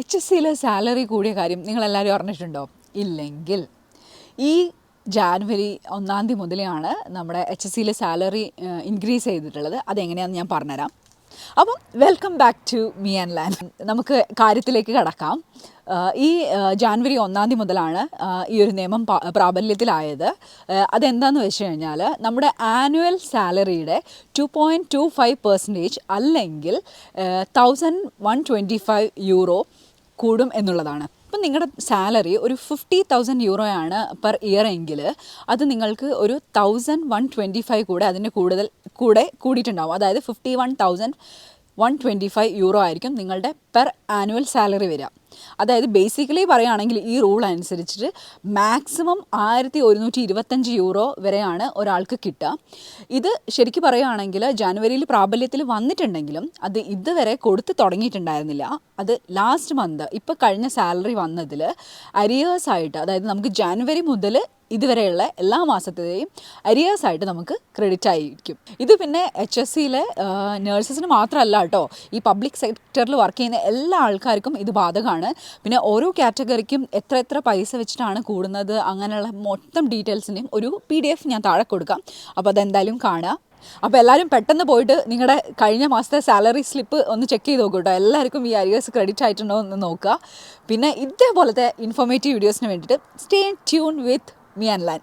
HSCയിലെ salary കൂടിയ കാര്യം നിങ്ങളെല്ലാവരും അറിഞ്ഞിട്ടുണ്ടോ? ഇല്ലെങ്കിൽ ഈ ജാനുവരി 1-ാം തീയതി മുതലാണ് നമ്മുടെ HSCയിലെ സാലറി ഇൻക്രീസ് ചെയ്തിട്ടുള്ളത്. അതെങ്ങനെയാണെന്ന് ഞാൻ പറഞ്ഞുതരാം. അപ്പം welcome back to me and Lan. നമുക്ക് കാര്യത്തിലേക്ക് കടക്കാം. ഈ ജാനുവരി 1-ാം തീയതി മുതലാണ് ഈ ഒരു നിയമം പ്രാബല്യത്തിലായത്. അതെന്താണെന്ന് വെച്ച് കഴിഞ്ഞാൽ നമ്മുടെ ആനുവൽ സാലറിയുടെ 2.25% അല്ലെങ്കിൽ 1125 യൂറോ കൂടും എന്നുള്ളതാണ്. ഇപ്പം നിങ്ങളുടെ സാലറി ഒരു 50,000 യൂറോയാണ് പെർ ഇയർ എങ്കിൽ അത് നിങ്ങൾക്ക് ഒരു 1125 കൂടെ അതിൻ്റെ കൂടെ കൂടിയിട്ടുണ്ടാവും. അതായത് 51,125 യൂറോ ആയിരിക്കും നിങ്ങളുടെ പെർ ആനുവൽ സാലറി വരിക. അതായത് ബേസിക്കലി പറയുകയാണെങ്കിൽ ഈ റൂൾ അനുസരിച്ചിട്ട് മാക്സിമം 1125 യൂറോ വരെയാണ് ഒരാൾക്ക് കിട്ടുക. ഇത് ശരിക്കും പറയുകയാണെങ്കിൽ ജനുവരിയിൽ പ്രാബല്യത്തിൽ വന്നിട്ടുണ്ടെങ്കിലും അത് ഇതുവരെ കൊടുത്ത് തുടങ്ങിയിട്ടുണ്ടായിരുന്നില്ല. അത് ലാസ്റ്റ് മന്ത് ഇപ്പോൾ കഴിഞ്ഞ സാലറി വന്നതിൽ അരിയേഴ്സായിട്ട്, അതായത് നമുക്ക് ജനുവരി മുതൽ ഇതുവരെയുള്ള എല്ലാ മാസത്തെയും അരിയേഴ്സായിട്ട് നമുക്ക് ക്രെഡിറ്റ് ആയിരിക്കും. ഇത് പിന്നെ HSCയിലെ നേഴ്സസിന് മാത്രമല്ല കേട്ടോ, ഈ പബ്ലിക് സെക്ടറിൽ വർക്ക് ചെയ്യുന്ന എല്ലാ ആൾക്കാർക്കും ഇത് ബാധകമാണ്. പിന്നെ ഓരോ കാറ്റഗറിക്കും എത്ര പൈസ വെച്ചിട്ടാണ് കൂടുന്നത് അങ്ങനെയുള്ള മൊത്തം ഡീറ്റെയിൽസിൻ്റെയും ഒരു PDF ഞാൻ താഴെ കൊടുക്കാം. അപ്പോൾ അതെന്തായാലും കാണുക. അപ്പോൾ എല്ലാവരും പെട്ടെന്ന് പോയിട്ട് നിങ്ങളുടെ കഴിഞ്ഞ മാസത്തെ സാലറി സ്ലിപ്പ് ഒന്ന് ചെക്ക് ചെയ്ത് നോക്കൂ കേട്ടോ. എല്ലാവർക്കും ഈ അരിയേഴ്സ് ക്രെഡിറ്റ് ആയിട്ടുണ്ടോ എന്ന് നോക്കുക. പിന്നെ ഇതേപോലത്തെ ഇൻഫോർമേറ്റീവ് വീഡിയോസിന് വേണ്ടിയിട്ട് stay tune with me and LAN.